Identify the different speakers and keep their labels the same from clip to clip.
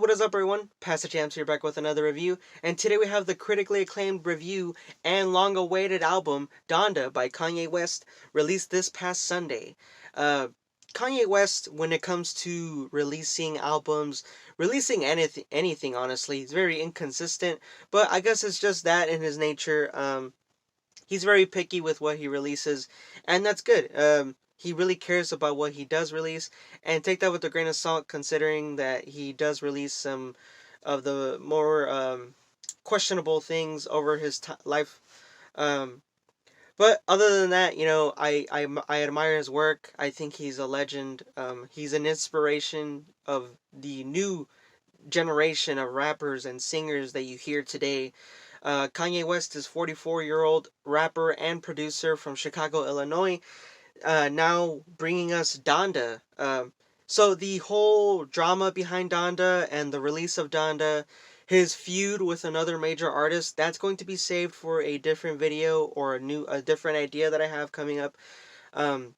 Speaker 1: what is up everyone? Pastor JAMZ here back with another review, and today we have the critically acclaimed review and long-awaited album, Donda by Kanye West, released this past Sunday. Uh, Kanye West, when it comes to releasing albums, releasing anything honestly, he's very inconsistent, but I guess it's just that in his nature. He's very picky with what he releases, and that's good. He really cares about what he does release, and take that with a grain of salt, considering that he does release some of the more questionable things over his life. Um, but other than that, I admire his work. I think he's a legend. He's an inspiration of the new generation of rappers and singers that you hear today. Kanye West is 44-year-old rapper and producer from Chicago, Illinois, now bringing us Donda. So the whole drama behind Donda and the release of Donda, his feud with another major artist, that's going to be saved for a different video or a different idea that I have coming up. Um,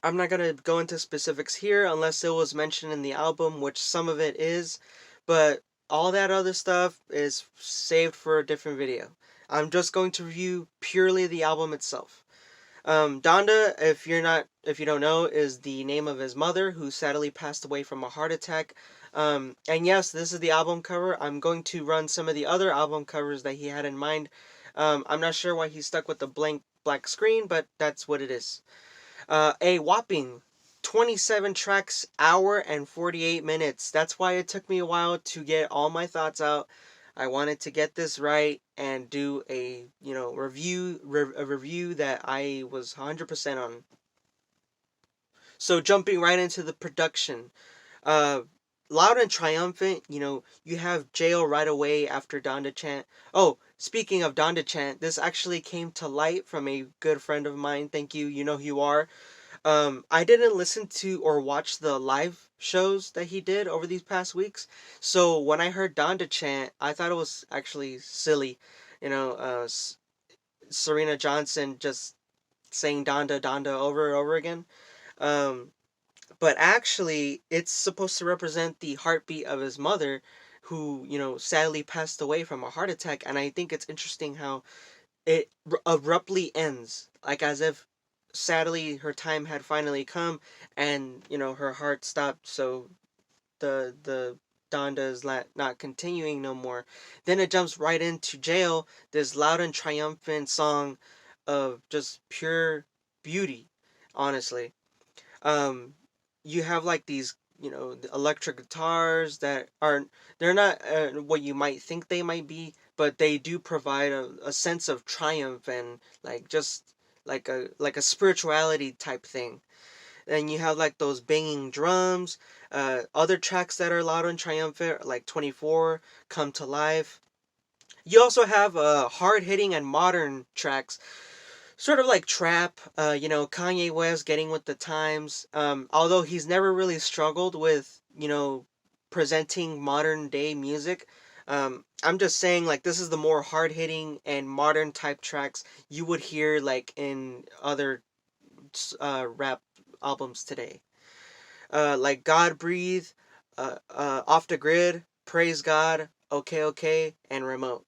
Speaker 1: I'm not gonna go into specifics here unless it was mentioned in the album, which some of it is, but all that other stuff is saved for a different video. I'm just going to review purely the album itself. Donda, if you don't know, is the name of his mother, who sadly passed away from a heart attack. And yes, this is the album cover. I'm going to run some of the other album covers that he had in mind. I'm not sure why he stuck with the blank black screen, but that's what it is. A whopping 27 tracks, hour and 48 minutes. That's why it took me a while to get all my thoughts out. I wanted to get this right and do a review that I was 100% on. So jumping right into the production, uh, loud and triumphant. You have jail right away after Donda Chant. Oh, speaking of Donda Chant, this actually came to light from a good friend of mine. Thank you. You know who you are. I didn't listen to or watch the live shows that he did over these past weeks. So when I heard Donda chant, I thought it was actually silly. Serena Johnson just saying Donda, Donda over and over again. Um, but actually, it's supposed to represent the heartbeat of his mother, who, sadly passed away from a heart attack. And I think it's interesting how it abruptly ends, like as if sadly her time had finally come, and her heart stopped, so the Donda is not continuing no more. Then it jumps right into jail, this loud and triumphant song of just pure beauty, honestly. um you have like these, the electric guitars that aren't, they're not what you might think they might be, but they do provide a sense of triumph and like just like a spirituality type thing. And you have like those banging drums. Other tracks that are loud and triumphant, like 24, Come to Life. You also have hard hitting and modern tracks, sort of like trap. Kanye West getting with the times. Although he's never really struggled with presenting modern day music. I'm just saying, like, this is the more hard hitting and modern type tracks you would hear like in other rap albums today. Like God Breathe, Off the Grid, Praise God, Okay Okay, and Remote.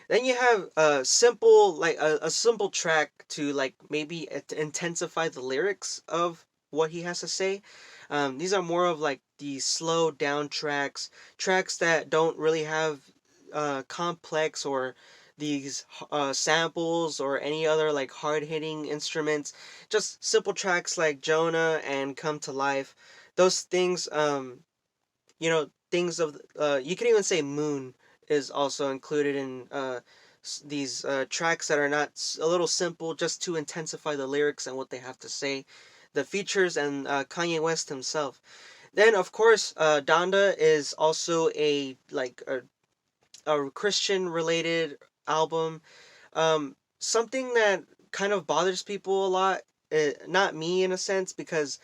Speaker 1: Then you have a simple track to like maybe intensify the lyrics of what he has to say. These are more of like the slow down tracks that don't really have complex or these samples or any other like hard hitting instruments. Just simple tracks like Jonah and Come to Life. Those things, things of you can even say Moon is also included in these tracks that are not a little simple, just to intensify the lyrics and what they have to say, the features, and Kanye West himself. Then of course, Donda is also a Christian related album. Something that kind of bothers people a lot, not me in a sense, because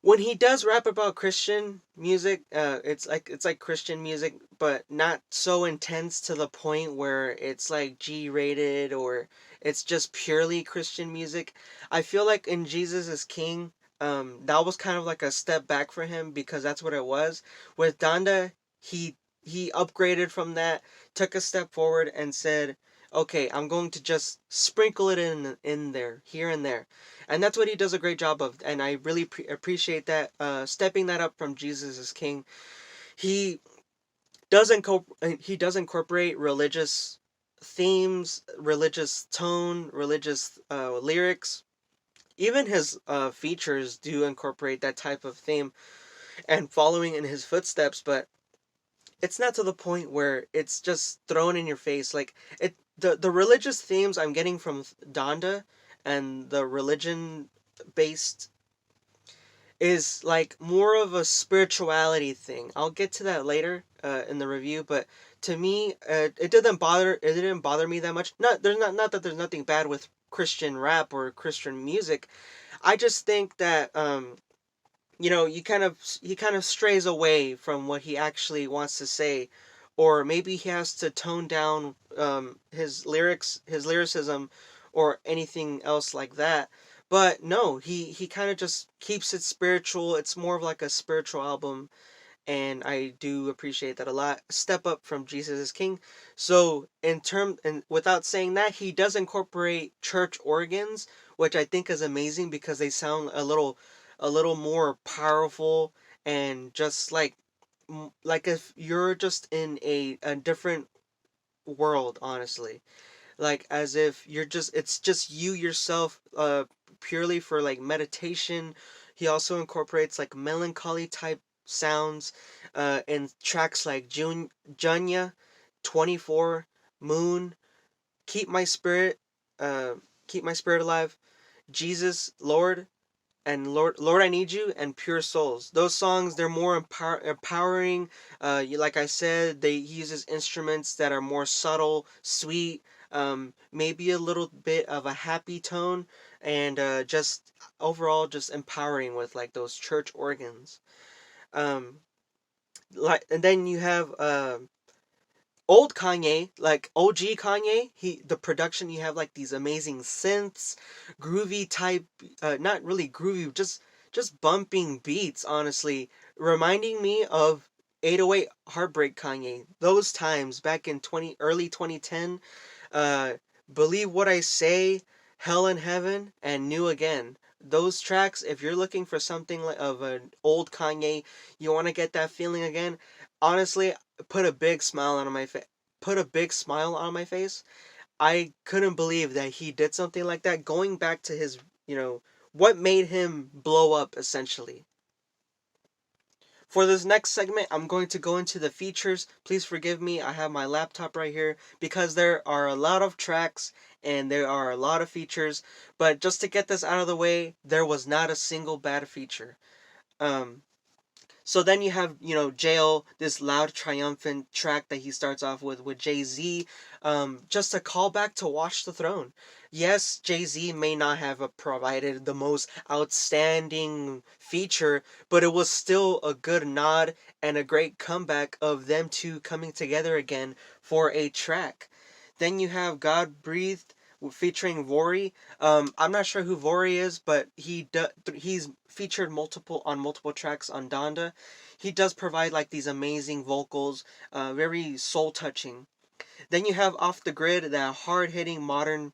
Speaker 1: when he does rap about Christian music, it's like Christian music, but not so intense to the point where it's like G-rated or it's just purely Christian music. I feel like in Jesus is King, that was kind of like a step back for him because that's what it was. With Donda, he upgraded from that, took a step forward, and said, "Okay, I'm going to just sprinkle it in there, here and there," and that's what he does a great job of. And I really appreciate that, stepping that up from Jesus is King. He he does incorporate religious themes, religious tone, religious lyrics. Even his features do incorporate that type of theme and following in his footsteps, but it's not to the point where it's just thrown in your face. Like it, the religious themes I'm getting from Donda and the religion based is like more of a spirituality thing. I'll get to that later in the review, but to me, it didn't bother me that much. Not that there's nothing bad with Christian rap or Christian music. I just think that he kind of strays away from what he actually wants to say, or maybe he has to tone down his lyricism, or anything else like that. But no, he kind of just keeps it spiritual. It's more of like a spiritual album, and I do appreciate that a lot. Step up from Jesus is King. So and without saying that, he does incorporate church organs, which I think is amazing because they sound a little more powerful, and just like if you're just in a different world, honestly, like as if you're just it's just you yourself, purely for like meditation. He also incorporates like melancholy type sounds in tracks like Junya, 24, Moon, Keep My Spirit, uh, Keep My Spirit Alive, Jesus Lord, and Lord I Need You, and Pure Souls. Those songs, they're more empowering. Like I said, he uses instruments that are more subtle, sweet, maybe a little bit of a happy tone, and just overall just empowering with like those church organs. Um, and then you have old Kanye, like OG Kanye, the production, you have like these amazing synths, groovy type, not really groovy, just bumping beats, honestly, reminding me of 808 Heartbreak Kanye. Those times back in early 2010, uh, Believe What I Say, Hell and Heaven, and New Again. Those tracks, if you're looking for something like of an old Kanye, you want to get that feeling again. Honestly, put a big smile on my face. Put a big smile on my face. I couldn't believe that he did something like that. Going back to his, what made him blow up essentially. For this next segment, I'm going to go into the features. Please forgive me, I have my laptop right here because there are a lot of tracks and there are a lot of features. But just to get this out of the way, there was not a single bad feature. Um, so then you have, Jail, this loud, triumphant track that he starts off with Jay-Z, just a callback to Watch the Throne. Yes, Jay-Z may not have provided the most outstanding feature, but it was still a good nod and a great comeback of them two coming together again for a track. Then you have God Breathed featuring Vori. I'm not sure who Vori is, but he's featured multiple tracks on Donda. He does provide like these amazing vocals, very soul touching. Then you have Off the Grid, that hard hitting modern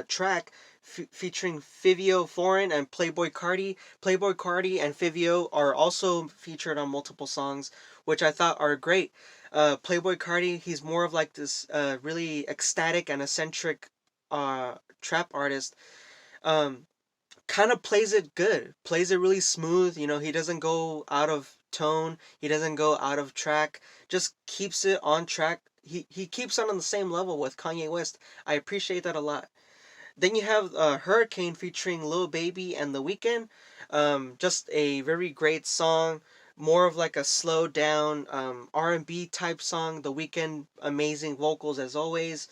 Speaker 1: track featuring Fivio Foreign and Playboy Cardi. Playboy Cardi and Fivio are also featured on multiple songs, which I thought are great. Playboy Cardi, he's more of like this really ecstatic and eccentric trap artist. Um, Kind of plays it good, plays it really smooth. He doesn't go out of tone, he doesn't go out of track, just keeps it on track. He keeps on the same level with Kanye West. I appreciate that a lot. Then you have Hurricane featuring Lil Baby and The Weeknd. Just a very great song, more of like a slow down R&B type song. The Weeknd, amazing vocals as always.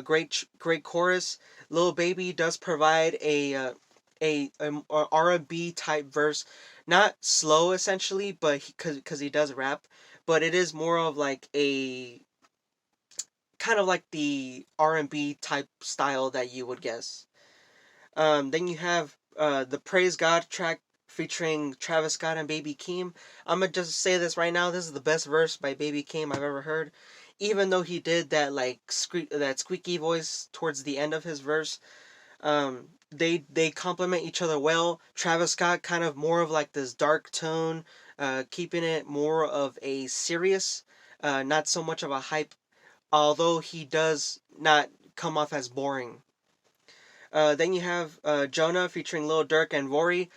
Speaker 1: Great chorus. Lil Baby does provide a R&B type verse, not slow essentially, but because he does rap, but it is more of like a kind of like the R&B type style that you would guess. Then you have the Praise God track featuring Travis Scott and Baby Keem. I'm gonna just say this right now. This is the best verse by Baby Keem I've ever heard. Even though he did that that squeaky voice towards the end of his verse, they complement each other well. Travis Scott kind of more of like this dark tone, keeping it more of a serious, not so much of a hype. Although he does not come off as boring. Then you have Jonah featuring Lil Durk and Rory.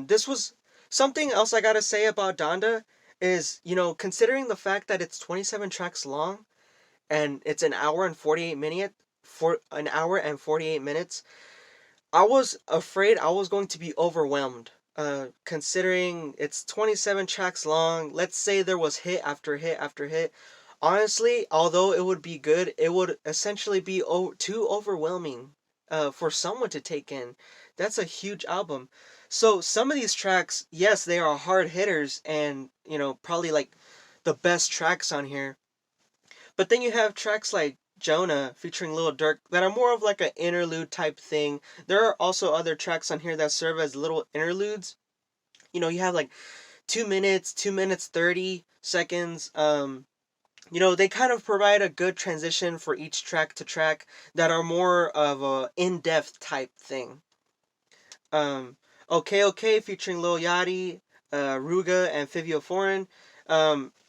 Speaker 1: This was something else I gotta say about Donda is, considering the fact that it's 27 tracks long and it's an hour and 48 minutes, I was afraid I was going to be overwhelmed. Considering it's 27 tracks long, let's say there was hit after hit after hit. Honestly, although it would be good, it would essentially be too overwhelming for someone to take in. That's a huge album. So some of these tracks, yes, they are hard hitters and, probably like the best tracks on here. But then you have tracks like Jonah featuring Lil Durk that are more of like an interlude type thing. There are also other tracks on here that serve as little interludes. You have like 2 minutes, 2 minutes 30 seconds. They kind of provide a good transition for each track to track that are more of a in-depth type thing. Um, okay, featuring Lil Yachty, Ruga, and Fivio Foreign.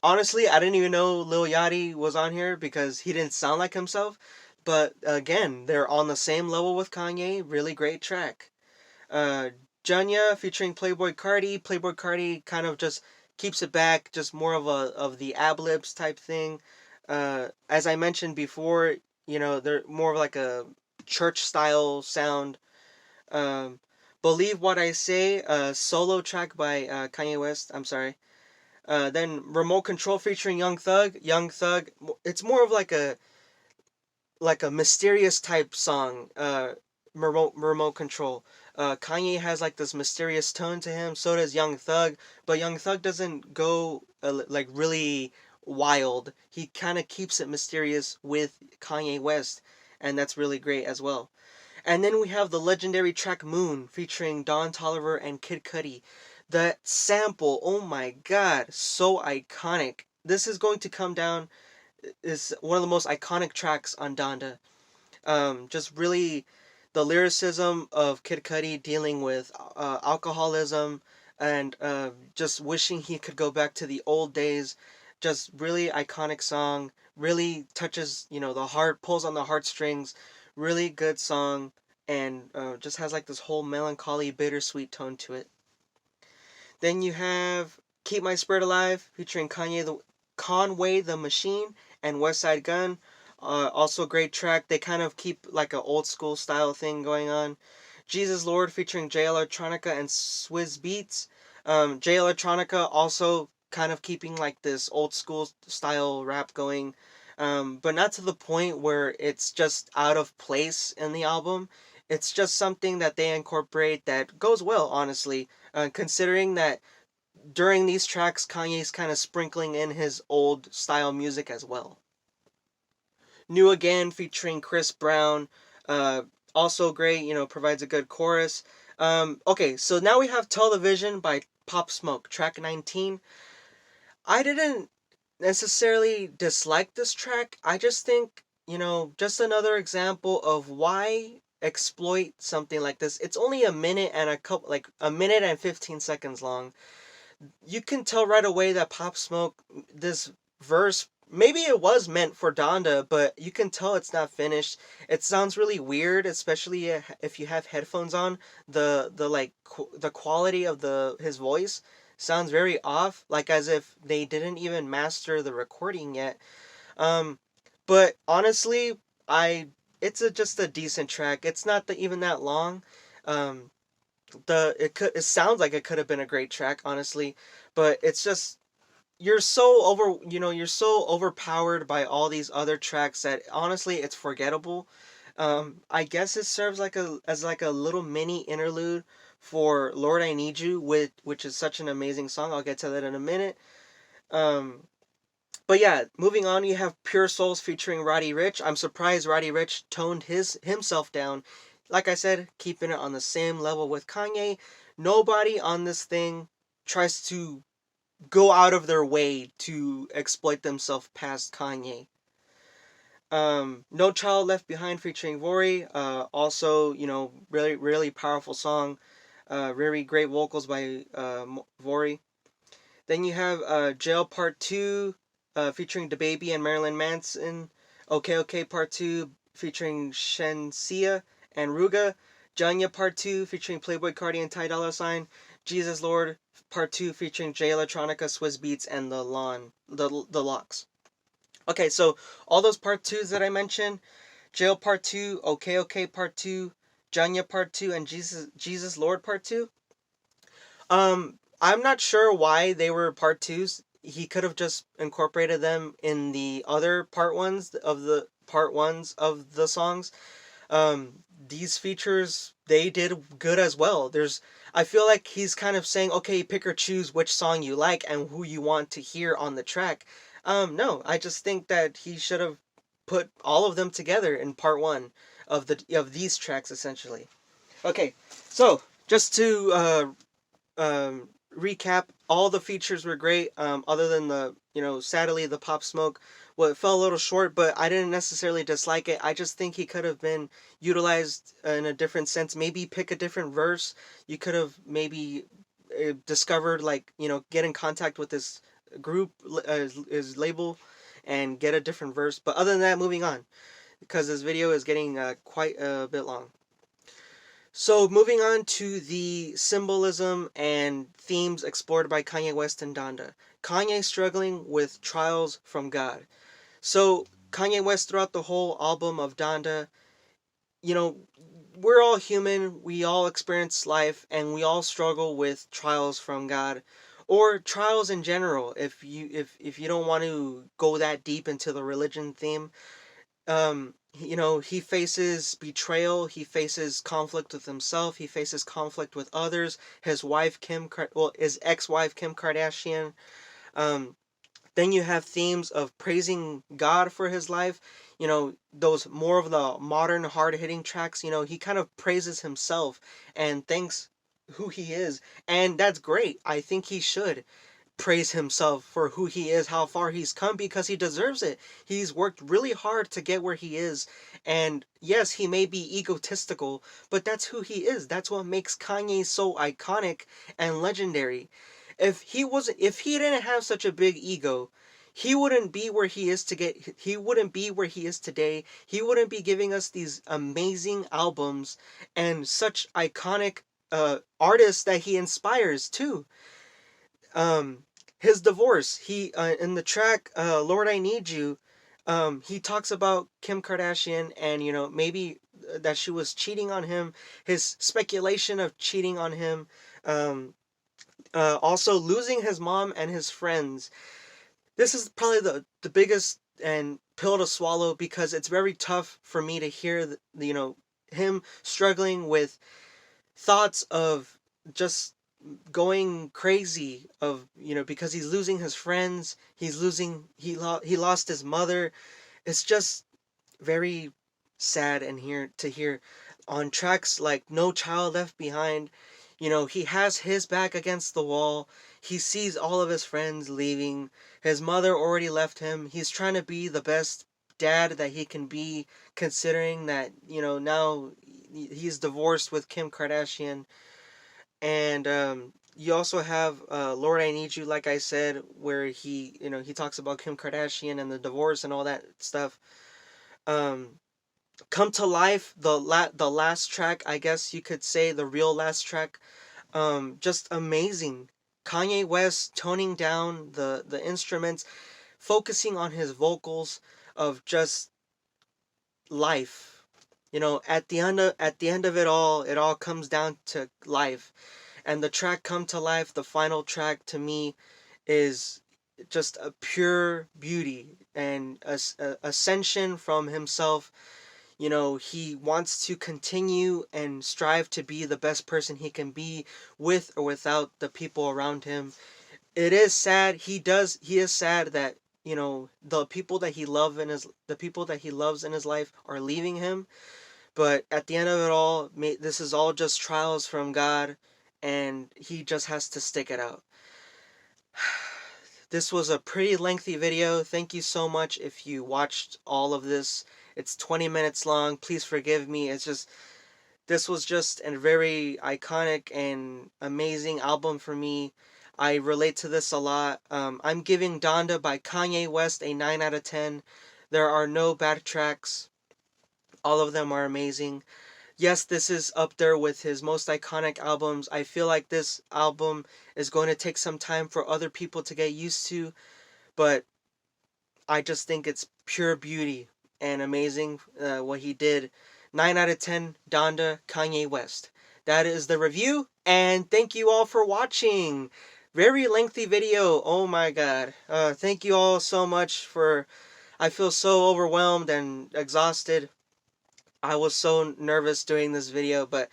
Speaker 1: Honestly, I didn't even know Lil Yachty was on here because he didn't sound like himself. But again, they're on the same level with Kanye. Really great track. Uh, Junya featuring Playboy Cardi. Playboy Cardi kind of just keeps it back, just more of the ad-libs type thing. As I mentioned before, they're more of like a church style sound. Um, Believe What I Say, solo track by Kanye West. I'm sorry. Then Remote Control featuring Young Thug. Young Thug. It's more of like a mysterious type song. Remote Control. Kanye has like this mysterious tone to him. So does Young Thug, but Young Thug doesn't go like really wild. He kind of keeps it mysterious with Kanye West, and that's really great as well. And then we have the legendary track Moon featuring Don Toliver and Kid Cudi. That sample, oh my god, so iconic. This is going to come down is one of the most iconic tracks on Donda. Just really the lyricism of Kid Cudi dealing with alcoholism and just wishing he could go back to the old days. Just really iconic song. Really touches, the heart, pulls on the heartstrings. Really good song. And just has like this whole melancholy, bittersweet tone to it. Then you have Keep My Spirit Alive featuring Conway the Machine and West Side Gun. Also a great track. They kind of keep like an old school style thing going on. Jesus Lord featuring J Electronica and Swizz Beats. J Electronica also kind of keeping like this old school style rap going. But not to the point where it's just out of place in the album. It's just something that they incorporate that goes well, honestly. Considering that during these tracks, Kanye's kind of sprinkling in his old style music as well. New Again featuring Chris Brown. Also great, provides a good chorus. Okay, so now we have Television by Pop Smoke, track 19. I didn't necessarily dislike this track. I just think, just another example of why exploit something like this. It's only a minute and 15 seconds long. You can tell right away that Pop Smoke, this verse, maybe it was meant for Donda, but you can tell it's not finished. It sounds really weird, especially if you have headphones on. The quality of his voice sounds very off, like as if they didn't even master the recording yet. But honestly, it's just a decent track. It's not even that long. Um, it sounds like it could have been a great track, honestly, but it's just you're so overpowered by all these other tracks that honestly it's forgettable. I guess it serves as like a little mini interlude for Lord I Need You, which is such an amazing song. I'll get to that in a minute. Um, but yeah, moving on, you have Pure Souls featuring Roddy Ricch. I'm surprised Roddy Ricch toned himself down. like I said, keeping it on the same level with Kanye. Nobody on this thing tries to go out of their way to exploit themselves past Kanye. No Child Left Behind featuring Vori. Also, really, really powerful song. Very great vocals by Vori. Then you have Jail Part 2 featuring DaBaby and Marilyn Manson. Okay Okay Part 2 featuring Shensia and Ruga. Junya Part 2 featuring Playboy Cardi and Ty Dolla $ign. Jesus Lord Part 2 featuring Jay Electronica, Swizz Beatz, and the Locks. Okay, so all those Part 2s that I mentioned, Jail Part 2, Okay Okay Part 2, Junya Part 2, and Jesus Lord Part 2. I'm not sure why they were part twos. He could have just incorporated them in the other part ones of the songs. These features, they did good as well. I feel like he's kind of saying, okay, pick or choose which song you like and who you want to hear on the track. No, I just think that he should have put all of them together in part one of these tracks essentially. Okay, so just to recap, all the features were great. Other than sadly the Pop Smoke, well, it fell a little short, but I didn't necessarily dislike it. I just think he could have been utilized in a different sense. Maybe pick a different verse. You could have maybe discovered, like, get in contact with this group, his label, and get a different verse. But other than that, moving on, because this video is getting quite a bit long. So, moving on to the symbolism and themes explored by Kanye West and Donda. Kanye struggling with trials from God. So, Kanye West, throughout the whole album of Donda, you know, we're all human, we all experience life, and we all struggle with trials from God. Or trials in general, if you don't want to go that deep into the religion theme. He faces betrayal, he faces conflict with himself, he faces conflict with others, his wife his ex-wife Kim Kardashian. um then you have themes of praising God for his life. Those more of the modern hard-hitting tracks, he kind of praises himself and thanks who he is, and that's great. I think he should praise himself for who he is, how far he's come, because he deserves it. He's worked really hard to get where he is. And yes, he may be egotistical, but that's who he is. That's what makes Kanye so iconic and legendary. If he didn't have such a big ego, he wouldn't be where he wouldn't be where he is today. He wouldn't be giving us these amazing albums and such iconic artists that he inspires too. um his divorce, he in the track Lord I Need You, he talks about Kim Kardashian and maybe that she was cheating on him, his speculation of cheating on him, um also losing his mom and his friends. This is probably the biggest and pill to swallow, because it's very tough for me to hear him struggling with thoughts of just going crazy, of because he's losing his friends, he lost his mother. It's just very sad and here to hear on tracks like No Child Left Behind. He has his back against the wall. He sees all of his friends leaving. His mother already left him. He's trying to be the best dad that he can be, considering that now he's divorced with Kim Kardashian. And you also have Lord I Need You, like I said, where he talks about Kim Kardashian and the divorce and all that stuff. um Come to Life, the last track, I guess you could say the real last track. Just amazing. Kanye West toning down the instruments, focusing on his vocals of just life. At the end of it all comes down to life. And the track Come to Life, the final track, to me is just a pure beauty and a ascension from himself. He wants to continue and strive to be the best person he can be, with or without the people around him. It is sad. He is sad that the people that he loves in his life are leaving him. But at the end of it all, this is all just trials from God, and he just has to stick it out. This was a pretty lengthy video. Thank you so much if you watched all of this. It's 20 minutes long. Please forgive me. This was just a very iconic and amazing album for me. I relate to this a lot. I'm giving Donda by Kanye West a 9 out of 10. There are no bad tracks. All of them are amazing. Yes, this is up there with his most iconic albums. I feel like this album is going to take some time for other people to get used to, but I just think it's pure beauty and amazing what he did. 9 out of 10, Donda, Kanye West. That is the review, and thank you all for watching. Very lengthy video, oh my god. Thank you all so much for... I feel so overwhelmed and exhausted. I was so nervous doing this video, but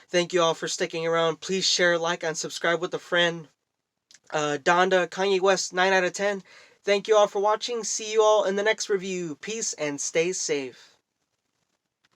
Speaker 1: thank you all for sticking around. Please share, like, and subscribe with a friend. Donda, Kanye West, 9 out of 10. Thank you all for watching. See you all in the next review. Peace and stay safe.